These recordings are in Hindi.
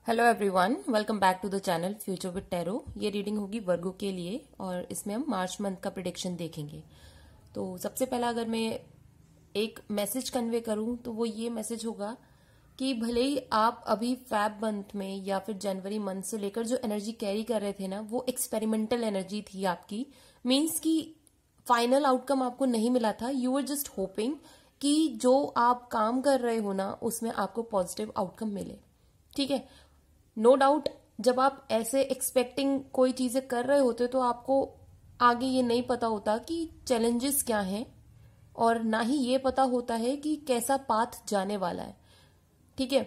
Hello everyone, welcome back to the channel future with tarot. ये रीडिंग होगी वर्गो के लिए और इसमें हम मार्च मंथ का प्रिडिक्शन देखेंगे। तो सबसे पहला अगर मैं एक मैसेज कन्वे करूं तो वो ये मैसेज होगा कि भले ही आप अभी फैब मंथ में या फिर जनवरी मंथ से लेकर जो एनर्जी कैरी कर रहे थे ना, वो एक्सपेरिमेंटल एनर्जी थी आपकी। मीन्स कि फाइनल आउटकम आपको नहीं मिला था। यू वर जस्ट होपिंग कि जो आप काम कर रहे हो ना उसमें आपको पॉजिटिव आउटकम मिले। ठीक है, नो डाउट जब आप ऐसे एक्सपेक्टिंग कोई चीजें कर रहे होते तो आपको आगे ये नहीं पता होता कि चैलेंजेस क्या हैं और ना ही ये पता होता है कि कैसा पाथ जाने वाला है। ठीक है,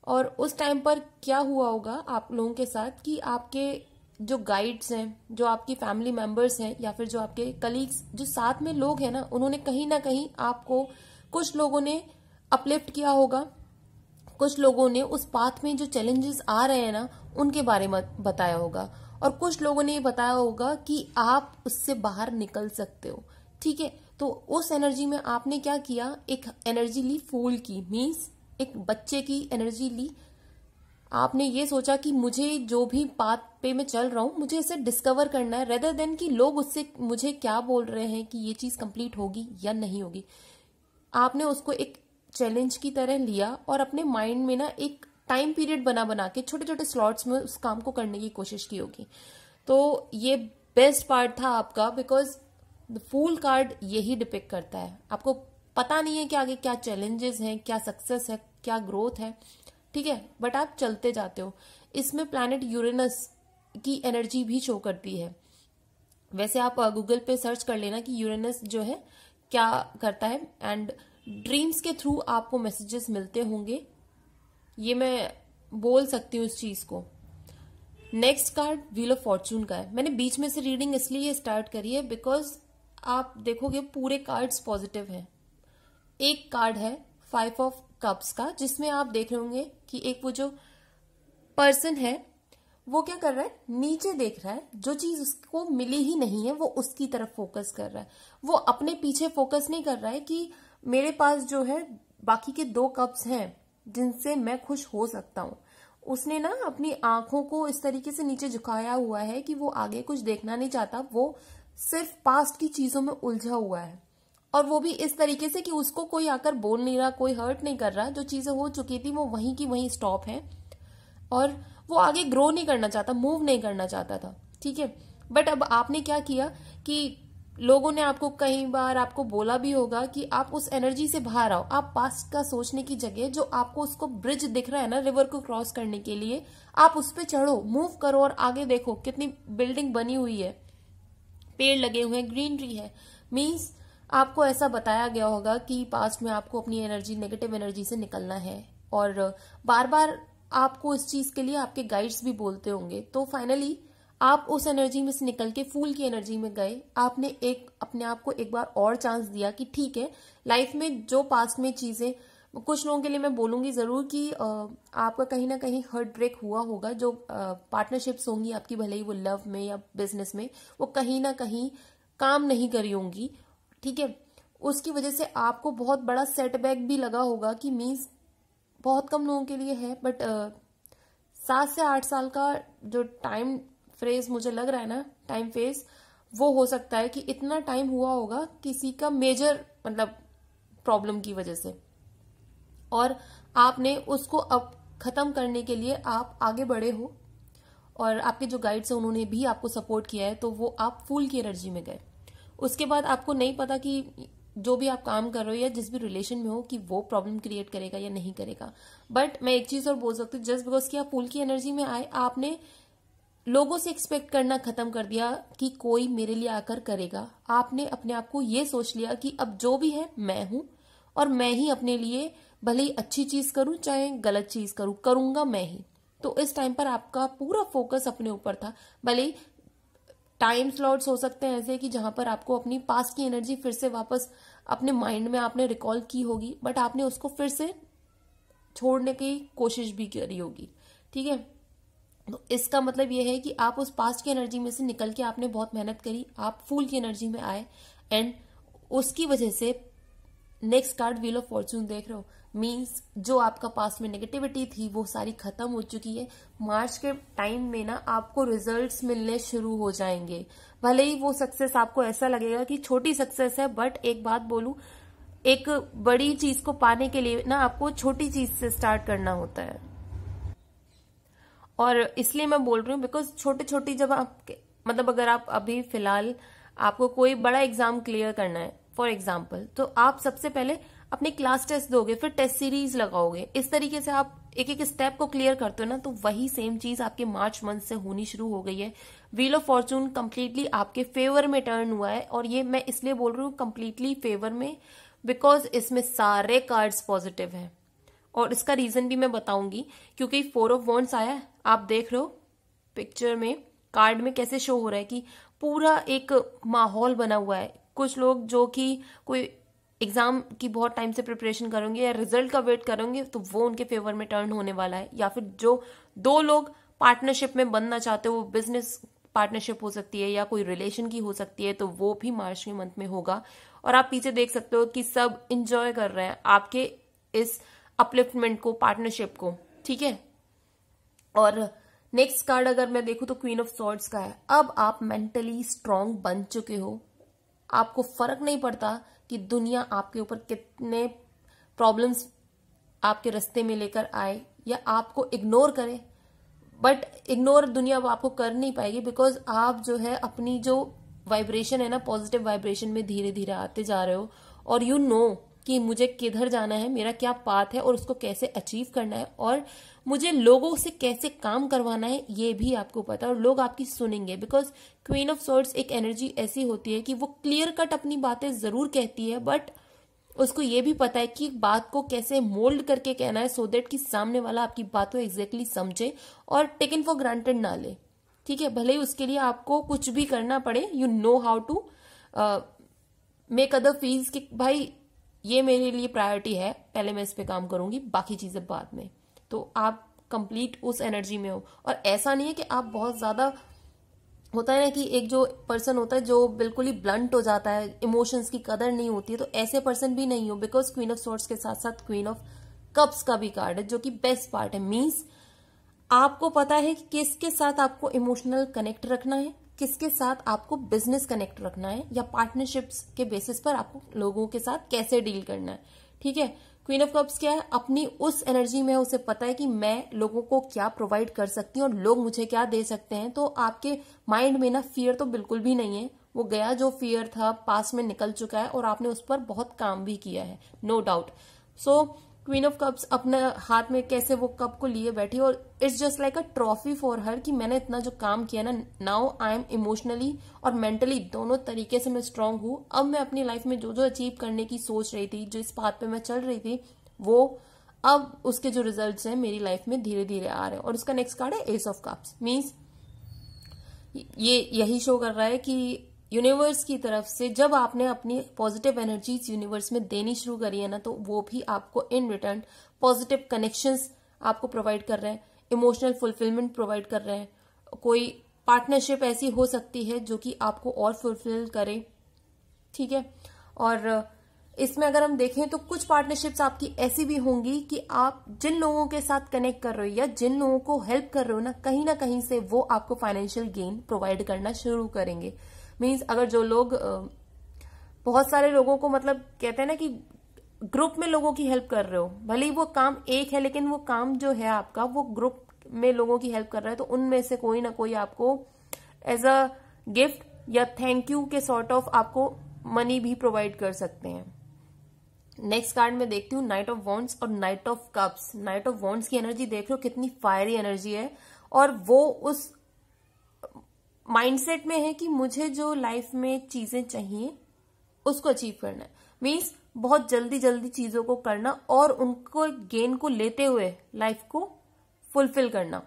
और उस टाइम पर क्या हुआ होगा आप लोगों के साथ कि आपके जो गाइड्स हैं, जो आपकी फैमिली मेंबर्स हैं या फिर जो आपके कलीग्स, जो साथ में लोग हैं ना, उन्होंने कहीं ना कहीं आपको, कुछ लोगों ने अपलिफ्ट किया होगा, कुछ लोगों ने उस पाथ में जो चैलेंजेस आ रहे हैं ना उनके बारे में बताया होगा और कुछ लोगों ने ये बताया होगा कि आप उससे बाहर निकल सकते हो। ठीक है, तो उस एनर्जी में आपने क्या किया, एक एनर्जी ली फूल की, मीन्स एक बच्चे की एनर्जी ली। आपने ये सोचा कि मुझे जो भी पाथ पे मैं चल रहा हूं मुझे इसे डिस्कवर करना है, रेदर देन कि लोग उससे मुझे क्या बोल रहे हैं कि ये चीज कंप्लीट होगी या नहीं होगी। आपने उसको एक चैलेंज की तरह लिया और अपने माइंड में ना एक टाइम पीरियड बना के छोटे छोटे स्लॉट्स में उस काम को करने की कोशिश की होगी। तो ये बेस्ट पार्ट था आपका, बिकॉज द फूल कार्ड यही डिपिक्ट करता है। आपको पता नहीं है कि आगे क्या चैलेंजेस हैं, क्या सक्सेस है, क्या ग्रोथ है। ठीक है, बट आप चलते जाते हो। इसमें प्लैनेट यूरेनस की एनर्जी भी शो करती है। वैसे आप गूगल पे सर्च कर लेना कि यूरेनस जो है क्या करता है, एंड ड्रीम्स के थ्रू आपको मैसेजेस मिलते होंगे, ये मैं बोल सकती हूँ इस चीज को। Next card wheel of Fortune का है। मैंने बीच में से रीडिंग इसलिए स्टार्ट करी है बिकॉज आप देखोगे पूरे कार्ड्स पॉजिटिव हैं। एक कार्ड है 5 ऑफ कप्स का, जिसमें आप देख रहे होंगे कि एक वो जो पर्सन है वो क्या कर रहा है, नीचे देख रहा है, जो चीज उसको मिली ही नहीं है वो उसकी तरफ फोकस कर रहा है। वो अपने पीछे फोकस नहीं कर रहा है कि मेरे पास जो है बाकी के 2 कप्स हैं जिनसे मैं खुश हो सकता हूं। उसने ना अपनी आंखों को इस तरीके से नीचे झुकाया हुआ है कि वो आगे कुछ देखना नहीं चाहता, वो सिर्फ पास्ट की चीजों में उलझा हुआ है। और वो भी इस तरीके से कि उसको कोई आकर बोल नहीं रहा, कोई हर्ट नहीं कर रहा। जो चीजें हो चुकी थी वो वहीं की वहीं स्टॉप है और वो आगे ग्रो नहीं करना चाहता, मूव नहीं करना चाहता था। ठीक है, बट अब आपने क्या किया कि लोगों ने आपको कई बार आपको बोला भी होगा कि आप उस एनर्जी से बाहर आओ। आप पास्ट का सोचने की जगह जो आपको उसको ब्रिज दिख रहा है ना रिवर को क्रॉस करने के लिए, आप उस पर चढ़ो, मूव करो और आगे देखो कितनी बिल्डिंग बनी हुई है, पेड़ लगे हुए हैं, ग्रीनरी है। मीन्स आपको ऐसा बताया गया होगा कि पास्ट में आपको अपनी एनर्जी, नेगेटिव एनर्जी से निकलना है और बार बार आपको इस चीज के लिए आपके गाइड्स भी बोलते होंगे। तो फाइनली आप उस एनर्जी में से निकल के फूल की एनर्जी में गए। आपने एक अपने आप को एक बार और चांस दिया कि ठीक है, लाइफ में जो पास्ट में चीजें, कुछ लोगों के लिए मैं बोलूंगी जरूर कि आपका कहीं ना कहीं हर्ट ब्रेक हुआ होगा। जो पार्टनरशिप्स होंगी आपकी, भले ही वो लव में या बिजनेस में, वो कहीं ना कहीं काम नहीं करी होंगी। ठीक है, उसकी वजह से आपको बहुत बड़ा सेटबैक भी लगा होगा कि मीन्स बहुत कम लोगों के लिए है, बट 7 से 8 साल का जो टाइम फ्रेज मुझे लग रहा है ना, टाइम फेज, वो हो सकता है कि इतना टाइम हुआ होगा किसी का मेजर मतलब प्रॉब्लम की वजह से, और आपने उसको अब खत्म करने के लिए आप आगे बढ़े हो और आपके जो गाइड्स हैं उन्होंने भी आपको सपोर्ट किया है, तो वो आप फूल की एनर्जी में गए। उसके बाद आपको नहीं पता कि जो भी आप काम कर रहे हो या जिस भी रिलेशन में हो कि वो प्रॉब्लम क्रिएट करेगा या नहीं करेगा। बट मैं एक चीज और बोल सकती हूँ, जस्ट बिकॉज कि आप फूल की एनर्जी में आए, आपने लोगों से एक्सपेक्ट करना खत्म कर दिया कि कोई मेरे लिए आकर करेगा। आपने अपने आप को ये सोच लिया कि अब जो भी है मैं हूं और मैं ही अपने लिए, भले ही अच्छी चीज करूं चाहे गलत चीज करूं, करूंगा मैं ही। तो इस टाइम पर आपका पूरा फोकस अपने ऊपर था। भले ही टाइम स्लॉट्स हो सकते हैं ऐसे कि जहां पर आपको अपनी पास्ट की एनर्जी फिर से वापस अपने माइंड में आपने रिकॉल की होगी, बट आपने उसको फिर से छोड़ने की कोशिश भी करी होगी। ठीक है, तो इसका मतलब यह है कि आप उस पास्ट की एनर्जी में से निकल के आपने बहुत मेहनत करी, आप फूल की एनर्जी में आए, एंड उसकी वजह से next card wheel of Fortune देख रहे हो। मीन्स जो आपका पास्ट में नेगेटिविटी थी वो सारी खत्म हो चुकी है। मार्च के टाइम में ना आपको रिजल्ट्स मिलने शुरू हो जाएंगे। भले ही वो सक्सेस आपको ऐसा लगेगा कि छोटी सक्सेस है, बट एक बात बोलूं, एक बड़ी चीज को पाने के लिए ना आपको छोटी चीज से स्टार्ट करना होता है। और इसलिए मैं बोल रही हूँ बिकॉज छोटी छोटी जब आप मतलब अगर आप अभी फिलहाल आपको कोई बड़ा एग्जाम क्लियर करना है फॉर एग्जाम्पल, तो आप सबसे पहले अपनी क्लास टेस्ट दोगे, फिर टेस्ट सीरीज लगाओगे। इस तरीके से आप एक एक स्टेप को क्लियर करते हो ना, तो वही सेम चीज आपके मार्च मंथ से होनी शुरू हो गई है। व्हील ऑफ फॉर्चून कंप्लीटली आपके फेवर में टर्न हुआ है, और ये मैं इसलिए बोल रही हूँ कंप्लीटली फेवर में बिकॉज इसमें सारे कार्ड्स पॉजिटिव हैं। और इसका रीजन भी मैं बताऊंगी, क्योंकि 4 ऑफ वॉन्ड्स आया है, आप देख रहे हो पिक्चर में, कार्ड में कैसे शो हो रहा है कि पूरा एक माहौल बना हुआ है। कुछ लोग जो कि कोई एग्जाम की बहुत टाइम से प्रिपरेशन करेंगे या रिजल्ट का वेट करेंगे, तो वो उनके फेवर में टर्न होने वाला है। या फिर जो 2 लोग पार्टनरशिप में बनना चाहते हो, वो बिजनेस पार्टनरशिप हो सकती है या कोई रिलेशन की हो सकती है, तो वो भी मार्च के मंथ में होगा। और आप पीछे देख सकते हो कि सब इंजॉय कर रहे हैं आपके इस अपलिफ्टमेंट को, पार्टनरशिप को, ठीक है। और नेक्स्ट कार्ड अगर मैं देखूं तो क्वीन ऑफ सॉर्ड्स का है। अब आप मेंटली स्ट्रांग बन चुके हो, आपको फर्क नहीं पड़ता कि दुनिया आपके ऊपर कितने प्रॉब्लम्स आपके रास्ते में लेकर आए या आपको इग्नोर करे, बट इग्नोर दुनिया आपको कर नहीं पाएगी बिकॉज आप जो है अपनी जो वाइब्रेशन है ना, पॉजिटिव वाइब्रेशन में धीरे धीरे आते जा रहे हो। और यू नो कि मुझे किधर जाना है, मेरा क्या पाथ है और उसको कैसे अचीव करना है, और मुझे लोगों से कैसे काम करवाना है, ये भी आपको पता है। और लोग आपकी सुनेंगे बिकॉज क्वीन ऑफ सॉर्ड्स एक एनर्जी ऐसी होती है कि वो क्लियर कट अपनी बातें जरूर कहती है, बट उसको ये भी पता है कि बात को कैसे मोल्ड करके कहना है, सो देट कि सामने वाला आपकी बात को एग्जैक्टली समझे और टेकन फॉर ग्रांटेड ना ले, ठीक है। भले ही उसके लिए आपको कुछ भी करना पड़े, you know how to make other feels कि भाई ये मेरे लिए प्रायोरिटी है, पहले मैं इस पे काम करूंगी, बाकी चीजें बाद में। तो आप कंप्लीट उस एनर्जी में हो। और ऐसा नहीं है कि आप बहुत ज्यादा, होता है ना कि एक जो पर्सन होता है जो बिल्कुल ही ब्लंट हो जाता है, इमोशंस की कदर नहीं होती है, तो ऐसे पर्सन भी नहीं हो। बिकॉज क्वीन ऑफ सॉर्ड्स के साथ साथ क्वीन ऑफ कप्स का भी कार्ड है, जो कि बेस्ट पार्ट है। मीन्स आपको पता है कि किसके साथ आपको इमोशनल कनेक्ट रखना है, किसके साथ आपको बिजनेस कनेक्ट रखना है, या पार्टनरशिप्स के बेसिस पर आपको लोगों के साथ कैसे डील करना है, ठीक है। क्वीन ऑफ कप्स क्या है, अपनी उस एनर्जी में उसे पता है कि मैं लोगों को क्या प्रोवाइड कर सकती हूँ और लोग मुझे क्या दे सकते हैं। तो आपके माइंड में ना फियर तो बिल्कुल भी नहीं है, वो गया जो फियर था पास्ट में निकल चुका है और आपने उस पर बहुत काम भी किया है, no doubt. So queen of cups अपने हाथ में कैसे वो कप को लिए बैठी, और it's just like a trophy for her कि मैंने इतना जो काम किया ना, नाउ आई एम इमोशनली और मेंटली दोनों तरीके से मैं स्ट्रांग हूं। अब मैं अपनी लाइफ में जो जो अचीव करने की सोच रही थी, जो इस पाथ पे मैं चल रही थी, वो अब उसके जो रिजल्ट्स हैं मेरी लाइफ में धीरे धीरे आ रहे हैं। और उसका नेक्स्ट कार्ड है एस ऑफ कप्स। मीन्स ये यही शो कर रहा है कि यूनिवर्स की तरफ से जब आपने अपनी पॉजिटिव एनर्जीज यूनिवर्स में देनी शुरू करी है ना, तो वो भी आपको इन रिटर्न पॉजिटिव कनेक्शंस आपको प्रोवाइड कर रहे हैं, इमोशनल फुलफिलमेंट प्रोवाइड कर रहे हैं। कोई पार्टनरशिप ऐसी हो सकती है जो कि आपको और फुलफिल करे, ठीक है। और इसमें अगर हम देखें तो कुछ पार्टनरशिप्स आपकी ऐसी भी होंगी कि आप जिन लोगों के साथ कनेक्ट कर रहे हो या जिन लोगों को हेल्प कर रहे हो ना कहीं से वो आपको फाइनेंशियल गेन प्रोवाइड करना शुरू करेंगे। मीन्स अगर जो लोग बहुत सारे लोगों को, मतलब कहते हैं ना कि ग्रुप में लोगों की हेल्प कर रहे हो, भले ही वो काम एक है लेकिन वो काम जो है आपका वो ग्रुप में लोगों की हेल्प कर रहा है, तो उनमें से कोई ना कोई आपको एज अ गिफ्ट या थैंक यू के सॉर्ट ऑफ आपको मनी भी प्रोवाइड कर सकते हैं। नेक्स्ट कार्ड में देखती हूँ नाइट ऑफ वॉन्ड्स और night of cups. Night of wands की एनर्जी देख लो कितनी फायरी एनर्जी है, और वो उस माइंडसेट में है कि मुझे जो लाइफ में चीजें चाहिए उसको अचीव करना है। मीन्स बहुत जल्दी जल्दी चीजों को करना और उनको गेन को लेते हुए लाइफ को फुलफिल करना।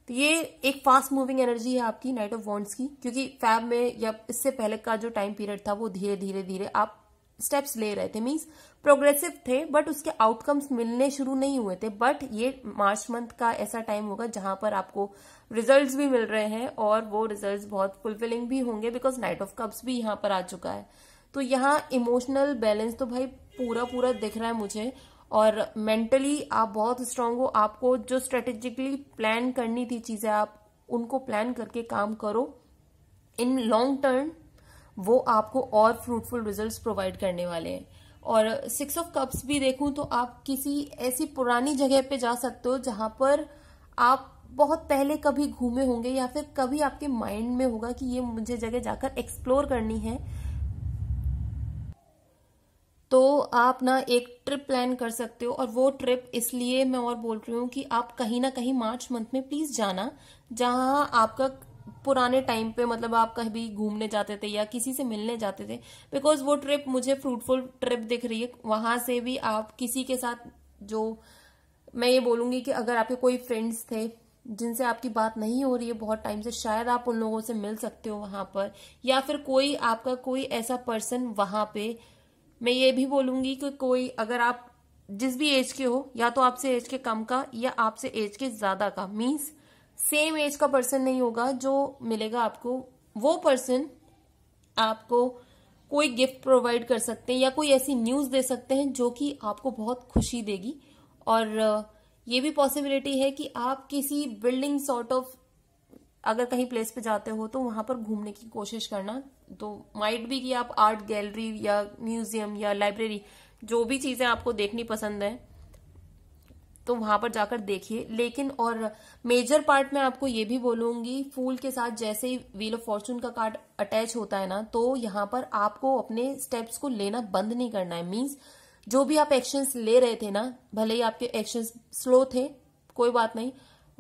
तो ये एक फास्ट मूविंग एनर्जी है आपकी नाइट ऑफ वॉन्ड्स की, क्योंकि फैब में या इससे पहले का जो टाइम पीरियड था वो धीरे धीरे धीरे आप स्टेप्स ले रहे थे, मीन्स प्रोग्रेसिव थे, बट उसके आउटकम्स मिलने शुरू नहीं हुए थे। बट ये मार्च मंथ का ऐसा टाइम होगा जहां पर आपको रिजल्ट्स भी मिल रहे हैं और वो रिजल्ट्स बहुत फुलफिलिंग भी होंगे, बिकॉज नाइट ऑफ कप्स भी यहाँ पर आ चुका है। तो यहाँ इमोशनल बैलेंस तो भाई पूरा पूरा दिख रहा है मुझे, और मेंटली आप बहुत स्ट्रांग हो। आपको जो स्ट्रेटेजिकली प्लान करनी थी चीजें, आप उनको प्लान करके काम करो। इन लॉन्ग टर्म वो आपको और फ्रूटफुल रिजल्ट्स प्रोवाइड करने वाले हैं। और 6 ऑफ कप्स भी देखूं तो आप किसी ऐसी पुरानी जगह पे जा सकते हो जहां पर आप बहुत पहले कभी घूमे होंगे, या फिर कभी आपके माइंड में होगा कि ये मुझे जगह जाकर एक्सप्लोर करनी है। तो आप ना एक ट्रिप प्लान कर सकते हो। और वो ट्रिप इसलिए मैं और बोल रही हूँ कि आप कहीं ना कहीं मार्च मंथ में प्लीज जाना, जहां आपका पुराने टाइम पे मतलब आप कभी घूमने जाते थे या किसी से मिलने जाते थे, बिकॉज वो ट्रिप मुझे फ्रूटफुल ट्रिप दिख रही है। वहां से भी आप किसी के साथ, जो मैं ये बोलूंगी कि अगर आपके कोई फ्रेंड्स थे जिनसे आपकी बात नहीं हो रही है बहुत टाइम से, शायद आप उन लोगों से मिल सकते हो वहां पर। या फिर कोई आपका कोई ऐसा पर्सन वहां पे, मैं ये भी बोलूंगी कि कोई, अगर आप जिस भी एज के हो, या तो आपसे एज के कम का या आपसे एज के ज्यादा का, मीन्स सेम एज का पर्सन नहीं होगा जो मिलेगा आपको। वो पर्सन आपको कोई गिफ्ट प्रोवाइड कर सकते हैं या कोई ऐसी न्यूज दे सकते हैं जो कि आपको बहुत खुशी देगी। और ये भी पॉसिबिलिटी है कि आप किसी बिल्डिंग सॉर्ट ऑफ, अगर कहीं प्लेस पे जाते हो तो वहां पर घूमने की कोशिश करना। तो माइट भी कि आप आर्ट गैलरी या म्यूजियम या लाइब्रेरी, जो भी चीजें आपको देखनी पसंद है, तो वहां पर जाकर देखिए। लेकिन और मेजर पार्ट में आपको ये भी बोलूंगी, फूल के साथ जैसे ही व्हील ऑफ फॉर्चून का कार्ड अटैच होता है ना, तो यहाँ पर आपको अपने स्टेप्स को लेना बंद नहीं करना है। मीन्स जो भी आप एक्शंस ले रहे थे ना, भले ही आपके एक्शंस स्लो थे, कोई बात नहीं,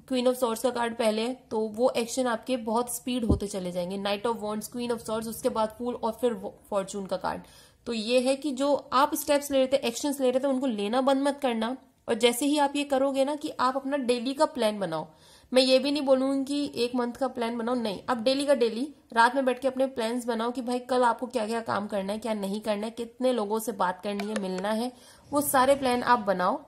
क्वीन ऑफ सॉर्ड्स का कार्ड पहले है तो वो एक्शन आपके बहुत स्पीड होते चले जाएंगे। Night of wands, queen of swords, उसके बाद फूल और फिर फॉर्चून का कार्ड। तो ये है कि जो आप स्टेप्स ले रहे थे, एक्शंस ले रहे थे, उनको लेना बंद मत करना। और जैसे ही आप ये करोगे ना कि आप अपना डेली का प्लान बनाओ, मैं ये भी नहीं बोलूंगी कि 1 मंथ का प्लान बनाओ, नहीं, आप डेली का डेली रात में बैठ के अपने प्लान्स बनाओ कि भाई कल आपको क्या क्या काम करना है, क्या नहीं करना है, कितने लोगों से बात करनी है, मिलना है, वो सारे प्लान आप बनाओ।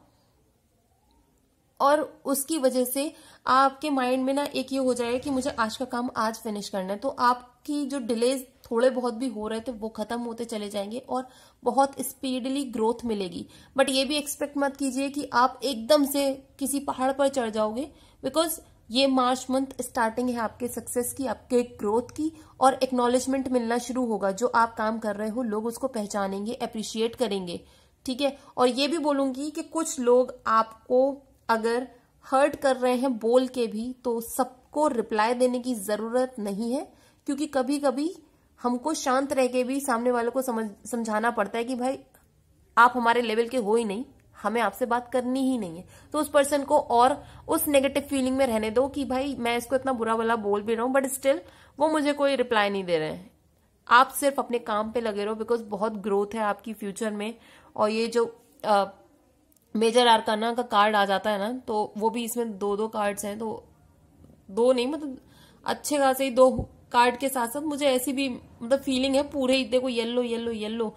और उसकी वजह से आपके माइंड में ना एक ये हो जाएगा कि मुझे आज का काम आज फिनिश करना है। तो आपकी जो डिलेज थोड़े बहुत भी हो रहे थे वो खत्म होते चले जाएंगे और बहुत स्पीडली ग्रोथ मिलेगी। बट ये भी एक्सपेक्ट मत कीजिए कि आप एकदम से किसी पहाड़ पर चढ़ जाओगे, बिकॉज ये मार्च मंथ स्टार्टिंग है आपके सक्सेस की, आपके ग्रोथ की, और एक्नॉलेजमेंट मिलना शुरू होगा। जो आप काम कर रहे हो लोग उसको पहचानेंगे, अप्रिशिएट करेंगे, ठीक है। और ये भी बोलूंगी कि कुछ लोग आपको अगर हर्ट कर रहे हैं बोल के भी, तो सबको रिप्लाई देने की जरूरत नहीं है, क्योंकि कभी कभी हमको शांत रह के भी सामने वालों को समझाना पड़ता है कि भाई आप हमारे लेवल के हो ही नहीं, हमें आपसे बात करनी ही नहीं है। तो उस पर्सन को और उस नेगेटिव फीलिंग में रहने दो कि भाई मैं इसको इतना बुरा भला बोल भी रहा हूं, बट स्टिल वो मुझे कोई रिप्लाई नहीं दे रहे हैं। आप सिर्फ अपने काम पे लगे रहो, बिकॉज बहुत ग्रोथ है आपकी फ्यूचर में। और ये जो मेजर आर्काना का कार्ड आ जाता है ना, तो वो भी इसमें 2-2 कार्ड्स हैं, तो 2 नहीं, मतलब अच्छे खासे ही 2 कार्ड के साथ साथ मुझे ऐसी भी मतलब फीलिंग है पूरे ही देखो येलो येलो येलो।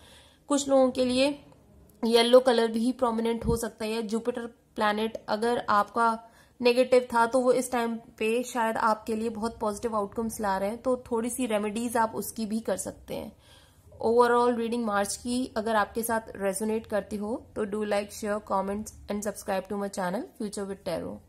कुछ लोगों के लिए येलो कलर भी प्रोमिनेंट हो सकता है। जुपिटर प्लैनेट अगर आपका नेगेटिव था तो वो इस टाइम पे शायद आपके लिए बहुत पॉजिटिव आउटकम्स ला रहे हैं, तो थोड़ी सी रेमेडीज आप उसकी भी कर सकते हैं। ओवरऑल रीडिंग मार्च की अगर आपके साथ रेजोनेट करती हो तो do like, share, comments and subscribe to my channel future with tarot.